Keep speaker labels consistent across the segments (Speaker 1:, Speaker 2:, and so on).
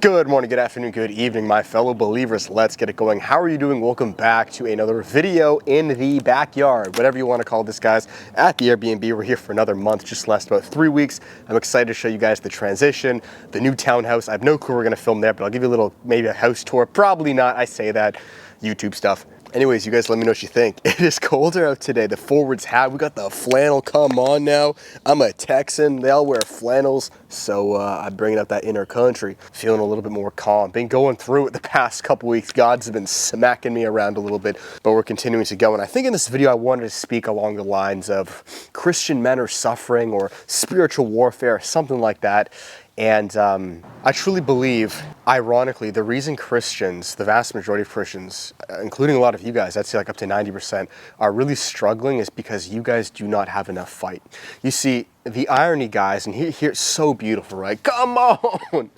Speaker 1: Good morning, good afternoon, good evening, my fellow believers. Let's get it going. How are you doing? Welcome back to another video in the backyard, whatever you want to call this, guys. At the Airbnb, we're here for another month, just last about 3 weeks. I'm excited to show you guys the transition, the new townhouse. I have no clue we're going to film there, but I'll give you a little, maybe a house tour. Probably not. I say that. YouTube stuff. Anyways, you guys let me know what you think. It is colder out today. The forwards hat, we got the flannel, come on now. I'm a Texan, they all wear flannels, so I'm bringing out that inner country. Feeling a little bit more calm. Been going through it the past couple weeks. God's been smacking me around a little bit, but we're continuing to go. And I think in this video, I wanted to speak along the lines of Christian men are suffering or spiritual warfare, something like that. And I truly believe, ironically, the reason Christians, the vast majority of Christians, including a lot of you guys, I'd say like up to 90%, are really struggling is because you guys do not have enough fight. You see, the irony, guys, and here it's so beautiful, right? Come on!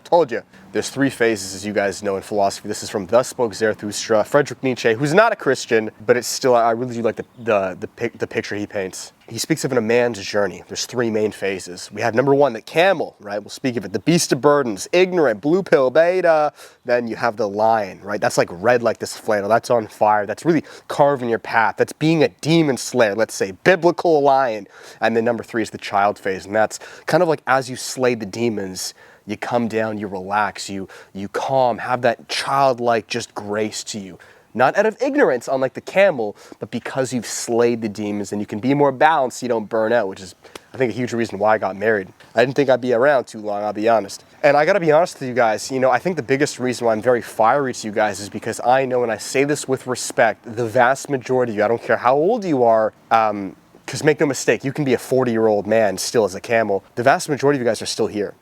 Speaker 1: Told you. There's 3 phases, as you guys know, in philosophy. This is from Thus Spoke Zarathustra, Friedrich Nietzsche, who's not a Christian, but it's still, I really do like the picture he paints. He speaks of in a man's journey. There's 3 main phases. We have number 1, the camel, right? We'll speak of it. The beast of burdens, ignorant, blue pill, beta. Then you have the lion, right? That's like red like this flannel. That's on fire. That's really carving your path. That's being a demon slayer, let's say, biblical lion. And then number 3 is the child phase. And that's kind of like as you slay the demons, you come down, you relax, you calm, have that childlike just grace to you. Not out of ignorance, unlike the camel, but because you've slayed the demons and you can be more balanced so you don't burn out, which is, I think, a huge reason why I got married. I didn't think I'd be around too long, I'll be honest. And I gotta be honest with you guys, I think the biggest reason why I'm very fiery to you guys is because I know, and I say this with respect, the vast majority of you, I don't care how old you are, because make no mistake, you can be a 40-year-old man still as a camel. The vast majority of you guys are still here.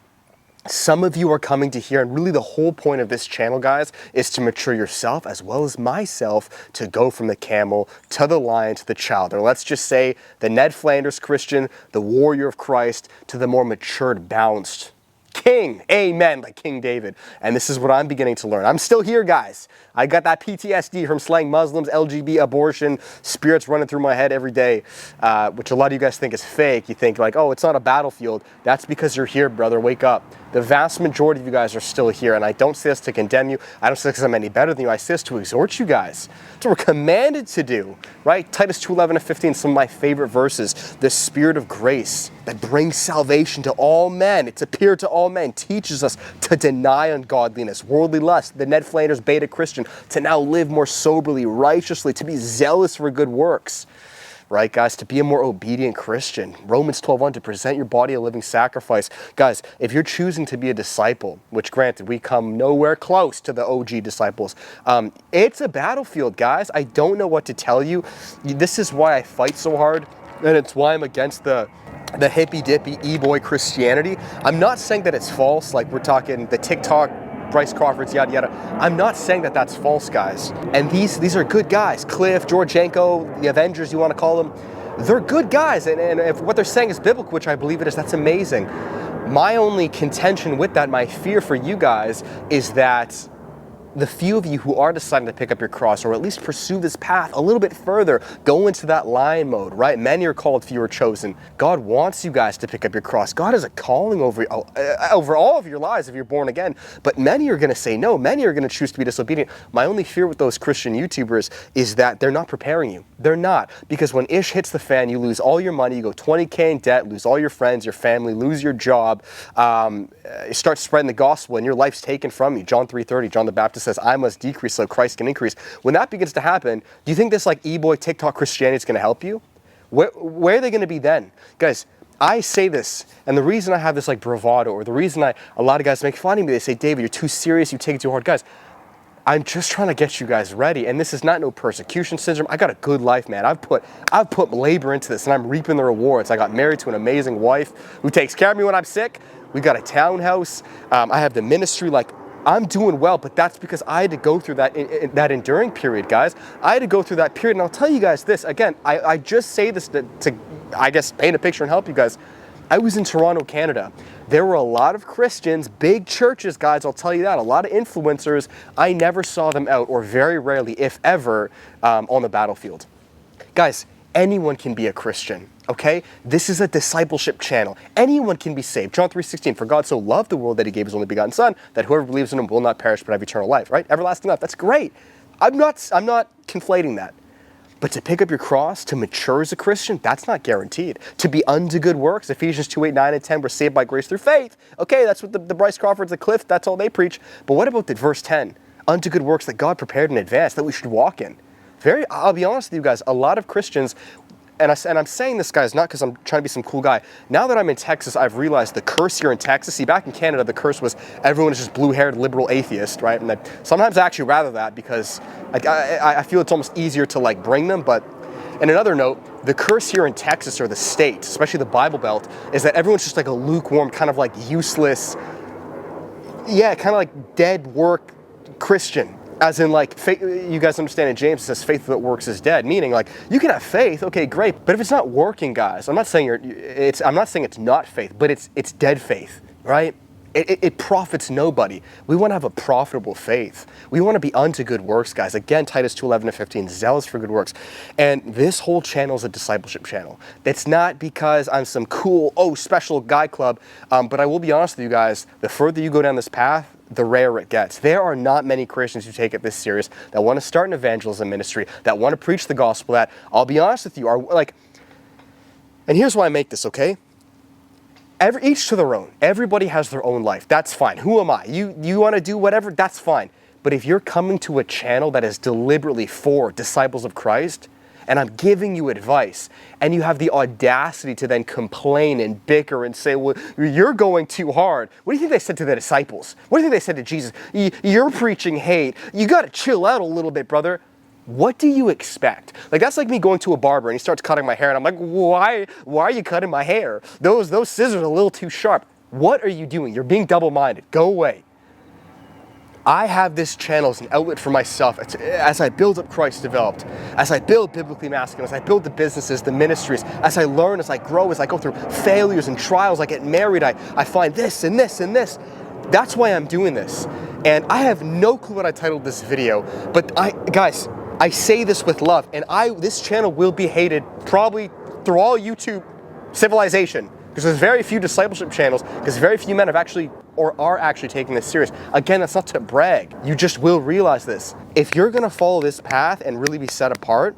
Speaker 1: Some of you are coming to here, and really the whole point of this channel, guys, is to mature yourself as well as myself to go from the camel to the lion to the child. Or let's just say the Ned Flanders Christian, the warrior of Christ, to the more matured, balanced king, amen, like King David. And this is what I'm beginning to learn. I'm still here, guys. I got that PTSD from slaying Muslims, LGBT, abortion, spirits running through my head every day, which a lot of you guys think is fake. You think like, oh, it's not a battlefield. That's because you're here, brother. Wake up. The vast majority of you guys are still here, and I don't say this to condemn you. I don't say this because I'm any better than you. I say this to exhort you guys. That's what we're commanded to do, right? Titus 2:11-15, some of my favorite verses. The spirit of grace that brings salvation to all men. It's appeared to all men, teaches us to deny ungodliness, worldly lust, the Ned Flanders beta Christian, to now live more soberly, righteously, to be zealous for good works. Right, guys, to be a more obedient Christian. Romans 12:1, to present your body a living sacrifice. Guys, if you're choosing to be a disciple, which granted, we come nowhere close to the OG disciples, it's a battlefield, guys. I don't know what to tell you. This is why I fight so hard, and it's why I'm against the hippy-dippy e-boy Christianity. I'm not saying that it's false, like we're talking the TikTok, Bryce Crawford's, yada yada. I'm not saying that that's false, guys. And these are good guys. Cliff, Georgienko, the Avengers, you want to call them. They're good guys. And if what they're saying is biblical, which I believe it is, that's amazing. My only contention with that, my fear for you guys, is that the few of you who are deciding to pick up your cross, or at least pursue this path a little bit further, go into that lion mode, right? Many are called, few are chosen. God wants you guys to pick up your cross. God has a calling over all of your lives if you're born again, but many are going to say no. Many are going to choose to be disobedient. My only fear with those Christian YouTubers is that they're not preparing you. They're not, because when ish hits the fan, you lose all your money, you go 20K in debt, lose all your friends, your family, lose your job, you start spreading the gospel, and your life's taken from you. John 3:30, John the Baptist says, I must decrease so Christ can increase. When that begins to happen, do you think this like e-boy TikTok Christianity is going to help you? Where are they going to be then? Guys, I say this, and the reason I have this like bravado, or the reason a lot of guys make fun of me, they say, David, you're too serious, you take it too hard. Guys, I'm just trying to get you guys ready, and this is not no persecution syndrome. I got a good life, man. I've put labor into this, and I'm reaping the rewards. I got married to an amazing wife who takes care of me when I'm sick. We got a townhouse. I have the ministry, like, I'm doing well, but that's because I had to go through that enduring period, guys. I had to go through that period, and I'll tell you guys this, again, I just say this to, I guess, paint a picture and help you guys. I was in Toronto, Canada. There were a lot of Christians, big churches, guys, I'll tell you that, a lot of influencers. I never saw them out, or very rarely, if ever, on the battlefield. Guys, anyone can be a Christian. Okay? This is a discipleship channel. Anyone can be saved. John 3:16, for God so loved the world that he gave his only begotten son, that whoever believes in him will not perish but have eternal life, right? Everlasting life. That's great. I'm not conflating that. But to pick up your cross, to mature as a Christian, that's not guaranteed. To be unto good works, Ephesians 2:8, 9, and 10, we're saved by grace through faith. Okay, that's what the Bryce Crawfords, the Cliff, that's all they preach. But what about the verse 10? Unto good works that God prepared in advance that we should walk in. I'll be honest with you guys, a lot of Christians, and I'm saying this, guys, not because I'm trying to be some cool guy. Now that I'm in Texas, I've realized the curse here in Texas. See, back in Canada, the curse was everyone is just blue-haired liberal atheist, right? And sometimes I actually rather that because I feel it's almost easier to like bring them. But in another note, the curse here in Texas or the state, especially the Bible Belt, is that everyone's just like a lukewarm, kind of like useless, yeah, kind of like dead work Christian. As in, like, faith, you guys understand in James, it says faith that works is dead. Meaning, like, you can have faith, okay, great, but if it's not working, guys, I'm not saying it's not faith, but it's dead faith, right? It profits nobody. We want to have a profitable faith. We want to be unto good works, guys. Again, Titus 2:11-15, zealous for good works. And this whole channel is a discipleship channel. It's not because I'm some cool, special guy club, but I will be honest with you guys, the further you go down this path, the rarer it gets. There are not many Christians who take it this serious, that want to start an evangelism ministry, that want to preach the gospel, that, I'll be honest with you, are like, and here's why I make this, okay? Each to their own. Everybody has their own life. That's fine. Who am I? You want to do whatever? That's fine. But if you're coming to a channel that is deliberately for disciples of Christ, and I'm giving you advice, and you have the audacity to then complain and bicker and say, well, you're going too hard. What do you think they said to the disciples? What do you think they said to Jesus? You're preaching hate. You got to chill out a little bit, brother. What do you expect? Like, that's like me going to a barber and he starts cutting my hair, and I'm like, why are you cutting my hair? Those scissors are a little too sharp. What are you doing? You're being double-minded. Go away. I have this channel as an outlet for myself as I build up Christ Developed, as I build Biblically Masculine, as I build the businesses, the ministries, as I learn, as I grow, as I go through failures and trials, I get married, I find this and this and this. That's why I'm doing this. And I have no clue what I titled this video, but guys, I say this with love, and this channel will be hated probably through all YouTube civilization. Because there's very few discipleship channels, because very few men have actually or are actually taking this serious. Again, that's not to brag. You just will realize this. If you're gonna follow this path and really be set apart,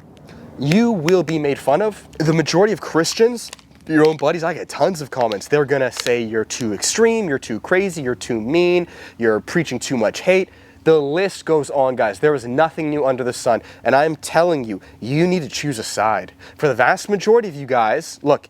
Speaker 1: you will be made fun of. The majority of Christians, your own buddies, I get tons of comments. They're gonna say you're too extreme, you're too crazy, you're too mean, you're preaching too much hate. The list goes on, guys. There is nothing new under the sun. And I'm telling you, you need to choose a side. For the vast majority of you guys, look,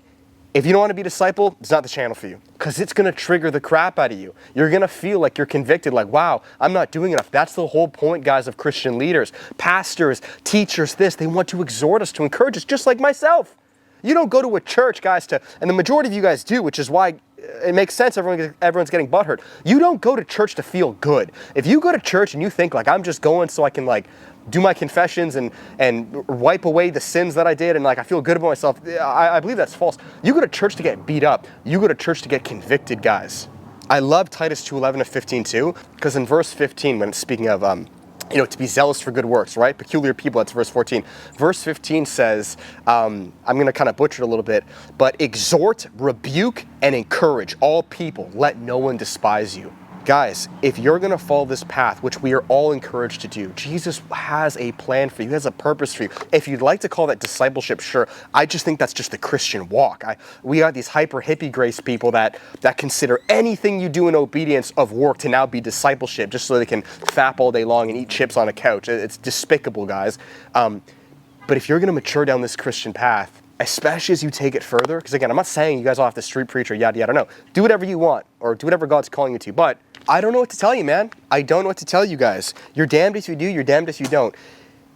Speaker 1: if you don't want to be a disciple, it's not the channel for you, because it's going to trigger the crap out of you. You're going to feel like you're convicted, like, wow, I'm not doing enough. That's the whole point, guys, of Christian leaders, pastors, teachers, they want to exhort us, to encourage us, just like myself. You don't go to a church, guys, and the majority of you guys do, which is why it makes sense everyone's getting butthurt. You don't go to church to feel good. If you go to church and you think, like, I'm just going so I can, like, do my confessions and wipe away the sins that I did and, like, I feel good about myself, I believe that's false. You go to church to get beat up. You go to church to get convicted, guys. I love Titus 2:11-15 too, because in verse 15, when it's speaking of to be zealous for good works, right? Peculiar people, that's verse 14. Verse 15 says, I'm going to kind of butcher it a little bit, but exhort, rebuke, and encourage all people. Let no one despise you. Guys, if you're going to follow this path, which we are all encouraged to do, Jesus has a plan for you. He has a purpose for you. If you'd like to call that discipleship, sure. I just think that's just the Christian walk. We got these hyper hippie grace people that consider anything you do in obedience of work to now be discipleship, just so they can fap all day long and eat chips on a couch. It's despicable, guys. But if you're going to mature down this Christian path, especially as you take it further, because again, I'm not saying you guys all have to street preach or yada, yada, no. Do whatever you want, or do whatever God's calling you to, but I don't know what to tell you, man. I don't know what to tell you guys. You're damned if you do, you're damned if you don't.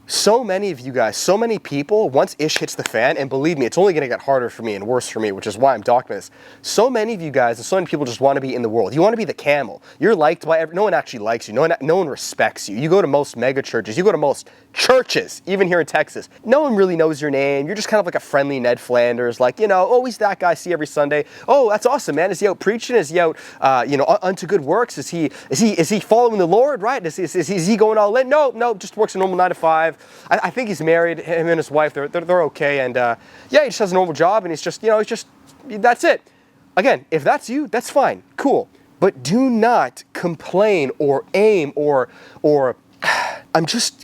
Speaker 1: So many of you guys, so many people, once ish hits the fan, and believe me, it's only going to get harder for me and worse for me, which is why I'm documenting this. So many of you guys, and so many people just want to be in the world. You want to be the camel. You're liked by no one actually likes you. No one respects you. You go to most mega churches. You go to most churches, even here in Texas. No one really knows your name. You're just kind of like a friendly Ned Flanders, like, he's that guy I see every Sunday. Oh, that's awesome, man. Is he out preaching? Is he out, unto good works? Is he following the Lord, right? Is he going all in? No, just works a normal 9 to 5. I think he's married, him and his wife, they're okay. And yeah, he just has a normal job and he's just, that's it. Again, if that's you, that's fine, cool. But do not complain or aim or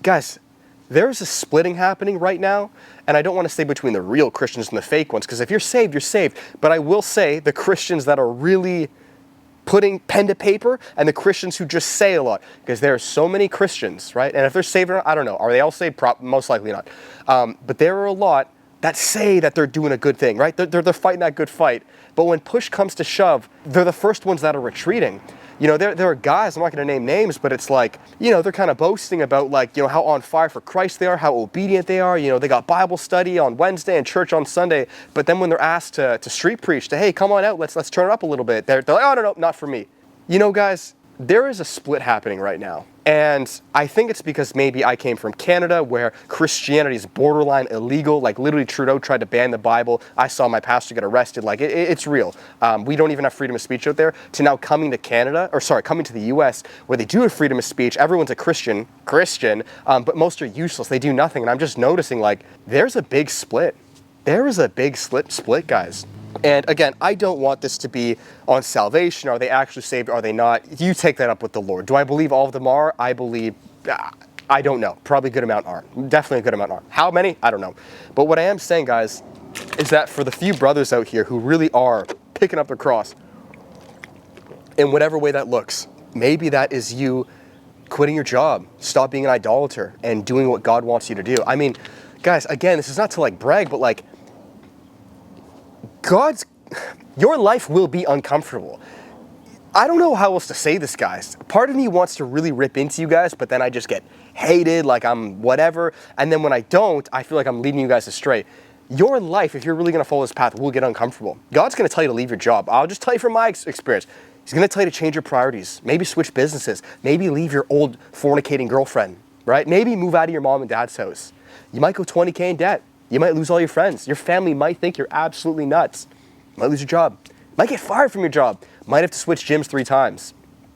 Speaker 1: guys, there's a splitting happening right now, and I don't want to say between the real Christians and the fake ones, because if you're saved, you're saved. But I will say the Christians that are really putting pen to paper and the Christians who just say a lot, because there are so many Christians, right? And if they're saved or not, I don't know. Are they all saved? Most likely not. But there are a lot that say that they're doing a good thing, right? They're fighting that good fight. But when push comes to shove, they're the first ones that are retreating. There are guys, I'm not going to name names, but it's like, they're kind of boasting about like, how on fire for Christ they are, how obedient they are. They got Bible study on Wednesday and church on Sunday. But then when they're asked to street preach, hey, come on out, let's turn it up a little bit. They're like, oh, no, not for me. Guys, there is a split happening right now. And I think it's because maybe I came from Canada where Christianity is borderline illegal. Like literally Trudeau tried to ban the Bible. I saw my pastor get arrested. Like it's real. We don't even have freedom of speech out there. To now coming to coming to the US where they do have freedom of speech. Everyone's a Christian, but most are useless. They do nothing. And I'm just noticing like there's a big split. There is a big split, guys. And again, I don't want this to be on salvation. Are they actually saved? Are they not? You take that up with the Lord. Do I believe all of them are? I believe, I don't know. Probably a good amount are. Definitely a good amount are. How many? I don't know. But what I am saying, guys, is that for the few brothers out here who really are picking up their cross, in whatever way that looks, maybe that is you quitting your job, stop being an idolater, and doing what God wants you to do. I mean, guys, again, this is not to like brag, but like, your life will be uncomfortable. I don't know how else to say this, guys. Part of me wants to really rip into you guys, but then I just get hated, like I'm whatever. And then when I don't, I feel like I'm leading you guys astray. Your life, if you're really going to follow this path, will get uncomfortable. God's going to tell you to leave your job. I'll just tell you from my experience. He's going to tell you to change your priorities. Maybe switch businesses. Maybe leave your old fornicating girlfriend, right? Maybe move out of your mom and dad's house. You might go 20K in debt. You might lose all your friends. Your family might think you're absolutely nuts. You might lose your job. You might get fired from your job. Might have to switch gyms 3 times.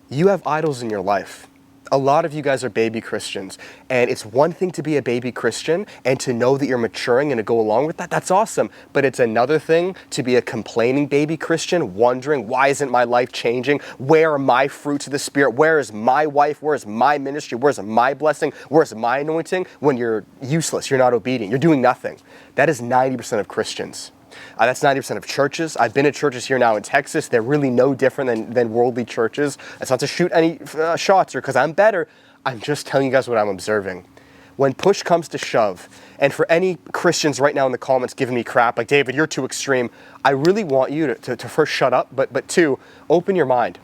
Speaker 1: You have idols in your life. A lot of you guys are baby Christians, and it's one thing to be a baby Christian and to know that you're maturing and to go along with that. That's awesome. But it's another thing to be a complaining baby Christian, wondering, why isn't my life changing? Where are my fruits of the Spirit? Where is my wife? Where is my ministry? Where's my blessing? Where's my anointing? When you're useless, you're not obedient, you're doing nothing. That is 90% of Christians. That's 90% of churches. I've been at churches here now in Texas. They're really no different than worldly churches. It's not to shoot any shots or because I'm better. I'm just telling you guys what I'm observing. When push comes to shove, and for any Christians right now in the comments giving me crap, like, David, you're too extreme, I really want you to first shut up, but two, open your mind.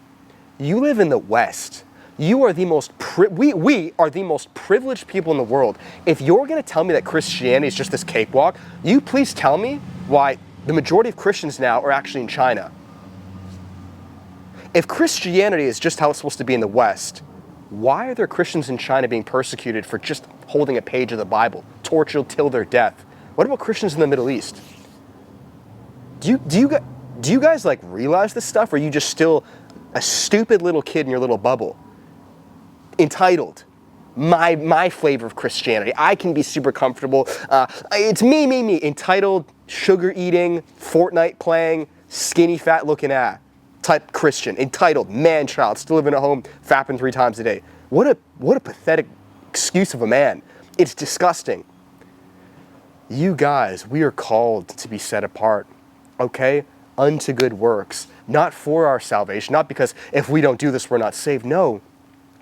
Speaker 1: You live in the West. You are the most, we are the most privileged people in the world. If you're going to tell me that Christianity is just this cakewalk, you please tell me why the majority of Christians now are actually in China. If Christianity is just how it's supposed to be in the West, why are there Christians in China being persecuted for just holding a page of the Bible, tortured till their death? What about Christians in the Middle East? Do you guys like realize this stuff, or are you just still a stupid little kid in your little bubble? Entitled. My flavor of Christianity. I can be super comfortable. It's me. Entitled, sugar eating, Fortnite playing, skinny fat looking type Christian. Entitled, man child, still living at home, fapping 3 times a day. What a pathetic excuse of a man. It's disgusting. You guys, we are called to be set apart, okay? Unto good works. Not for our salvation, not because if we don't do this, we're not saved. No.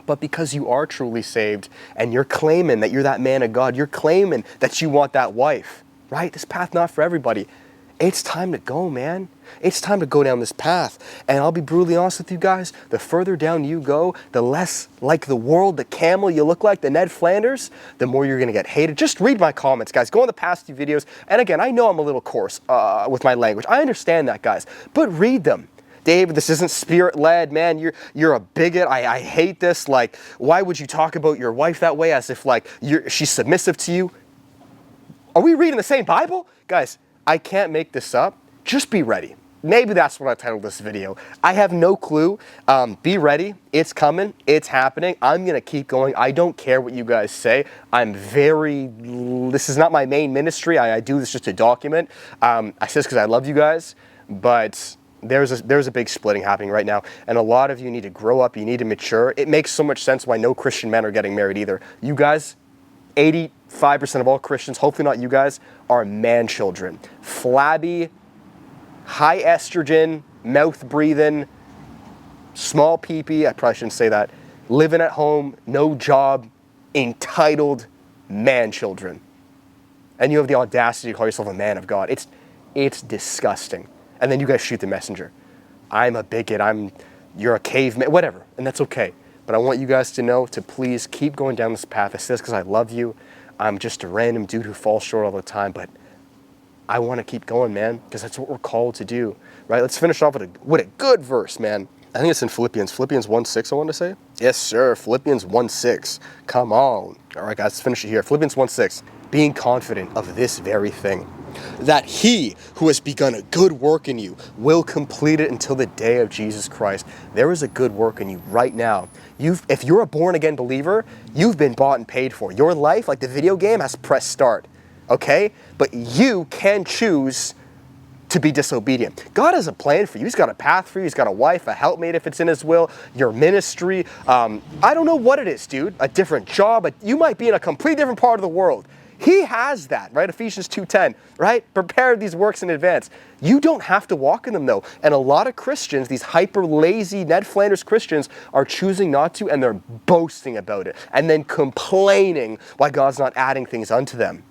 Speaker 1: But because you are truly saved and you're claiming that you're that man of God, you're claiming that you want that wife, right? This path not for everybody. It's time to go, man. It's time to go down this path. And I'll be brutally honest with you guys, the further down you go, the less like the world, the camel you look like, the Ned Flanders, the more you're going to get hated. Just read my comments, guys. Go on the past few videos. And again, I know I'm a little coarse with my language. I understand that, guys. But read them. David, this isn't spirit-led, man. You're a bigot. I hate this. Like, why would you talk about your wife that way as if, like, she's submissive to you? Are we reading the same Bible? Guys, I can't make this up. Just be ready. maybe that's what I titled this video. I have no clue. Be ready. It's coming. It's happening. I'm going to keep going. I don't care what you guys say. This is not my main ministry. I do this just to document. I say this because I love you guys, but there's a big splitting happening right now, and a lot of you need to grow up. You need to mature. It makes so much sense why no Christian men are getting married either. You guys, 85% of all Christians, hopefully not you guys, are man children. Flabby, high estrogen, mouth breathing, small pee-pee, I probably shouldn't say that, living at home, no job, entitled man children. And you have the audacity to call yourself a man of God. It's disgusting. And then you guys shoot the messenger. I'm a bigot, you're a caveman, whatever, and that's okay. But I want you guys to know to please keep going down this path. I say this because I love you. I'm just a random dude who falls short all the time, but I want to keep going, man, because that's what we're called to do, right? Let's finish off with a good verse, man. I think it's in Philippians 1:6, I want to say. Yes, sir, Philippians 1:6. Come on. All right, guys, let's finish it here. Philippians 1:6. Being confident of this very thing, that he who has begun a good work in you will complete it until the day of Jesus Christ. There is a good work in you right now. If you're a born-again believer, you've been bought and paid for. Your life, like the video game, has pressed start, okay? But you can choose to be disobedient. God has a plan for you. He's got a path for you. He's got a wife, a helpmate if it's in his will, your ministry. I don't know what it is, dude. A different job. You might be in a completely different part of the world. He has that, right? Ephesians 2:10, right? Prepare these works in advance. You don't have to walk in them, though. And a lot of Christians, these hyper-lazy Ned Flanders Christians, are choosing not to, and they're boasting about it, and then complaining why God's not adding things unto them.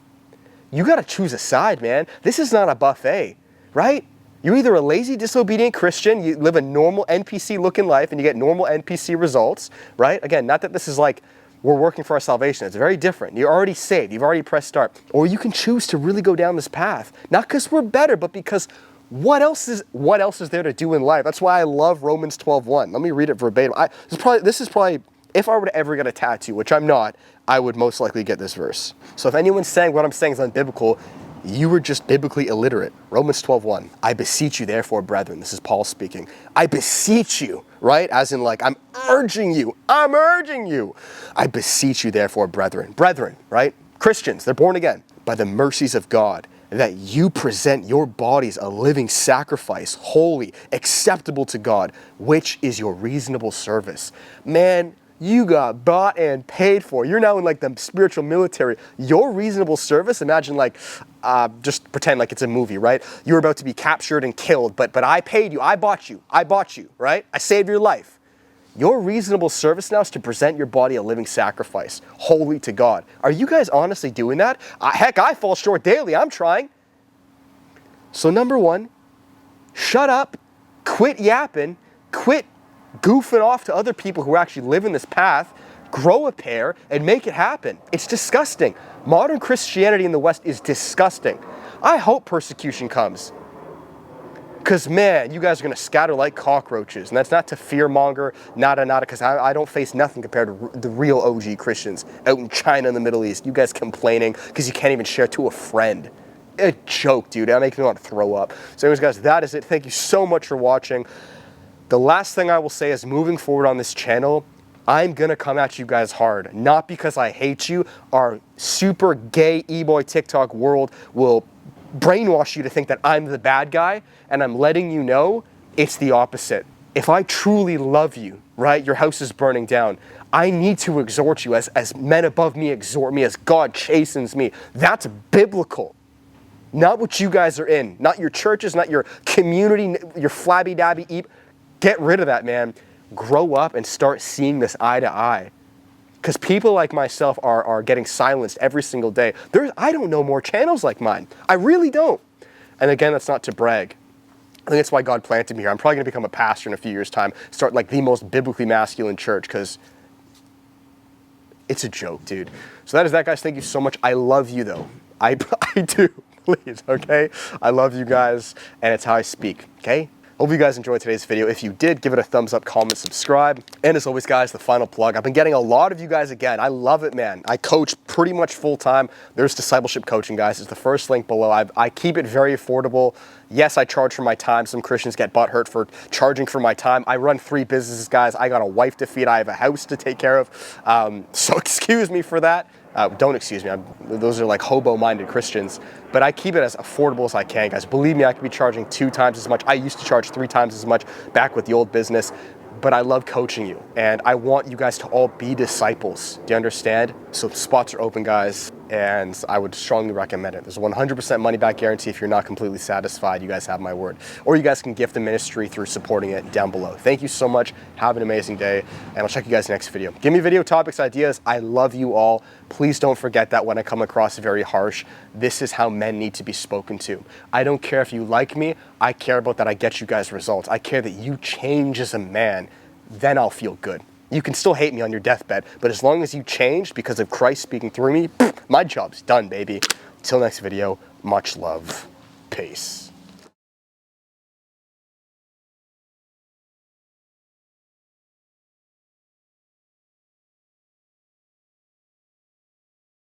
Speaker 1: You got to choose a side, man. This is not a buffet, right? You're either a lazy, disobedient Christian, you live a normal NPC-looking life, and you get normal NPC results, right? Again, not that this is like we're working for our salvation. It's very different. You're already saved. You've already pressed start. Or you can choose to really go down this path. Not because we're better, but because what else is there to do in life? That's why I love Romans 12:1. Let me read it verbatim. This is probably, if I were to ever get a tattoo, which I'm not, I would most likely get this verse. So if anyone's saying what I'm saying is unbiblical, you were just biblically illiterate. Romans 12:1. I beseech you, therefore, brethren. This is Paul speaking. I beseech you, right? As in like, I'm urging you. I beseech you, therefore, brethren. Brethren, right? Christians, they're born again. By the mercies of God, that you present your bodies a living sacrifice, holy, acceptable to God, which is your reasonable service. Man, you got bought and paid for. You're now in like the spiritual military. Your reasonable service, imagine like, just pretend like it's a movie, right? You're about to be captured and killed, but I paid you, I bought you, right? I saved your life. Your reasonable service now is to present your body a living sacrifice, holy to God. Are you guys honestly doing that? Heck, I fall short daily, I'm trying. So number one, shut up, quit yapping, quit goofing off to other people who actually live in this path, grow a pair, and make it happen. It's disgusting. Modern Christianity in the West is disgusting. I hope persecution comes. Because, man, you guys are going to scatter like cockroaches. And that's not to fearmonger, nada, because I don't face nothing compared to the real OG Christians out in China and the Middle East. You guys complaining because you can't even share to a friend. A joke, dude. That makes me want to throw up. So anyways, guys, that is it. Thank you so much for watching. The last thing I will say is moving forward on this channel, I'm going to come at you guys hard. Not because I hate you. Our super gay e-boy TikTok world will brainwash you to think that I'm the bad guy, and I'm letting you know it's the opposite. If I truly love you, right, your house is burning down, I need to exhort you as men above me exhort me, as God chastens me. That's biblical. Not what you guys are in. Not your churches, not your community, your flabby-dabby Get rid of that, man. Grow up and start seeing this eye to eye. Because people like myself are getting silenced every single day. I don't know more channels like mine. I really don't. And again, that's not to brag. I think that's why God planted me here. I'm probably going to become a pastor in a few years' time. Start like the most biblically masculine church, because it's a joke, dude. So that is that, guys. Thank you so much. I love you, though. I do. Please, okay? I love you guys, and it's how I speak, okay? Hope you guys enjoyed today's video. If you did, give it a thumbs up, comment, subscribe. And as always, guys, the final plug. I've been getting a lot of you guys again. I love it, man. I coach pretty much full time. There's discipleship coaching, guys. It's the first link below. I keep it very affordable. Yes, I charge for my time. Some Christians get butthurt for charging for my time. I run 3 businesses, guys. I got a wife to feed. I have a house to take care of. So excuse me for that. Don't excuse me. Those are like hobo-minded Christians. But I keep it as affordable as I can, guys. Believe me, I could be charging 2 times as much. I used to charge 3 times as much back with the old business. But I love coaching you. And I want you guys to all be disciples. Do you understand? So spots are open, guys. And I would strongly recommend it. There's a 100% money back guarantee if you're not completely satisfied. You guys have my word. Or you guys can gift the ministry through supporting it down below. Thank you so much. Have an amazing day. And I'll check you guys next video. Give me video topics, ideas. I love you all. Please don't forget that when I come across very harsh, this is how men need to be spoken to. I don't care if you like me. I care about that I get you guys results. I care that you change as a man. Then I'll feel good. You can still hate me on your deathbed, but as long as you changed because of Christ speaking through me, my job's done, baby. Till next video, much love. Peace.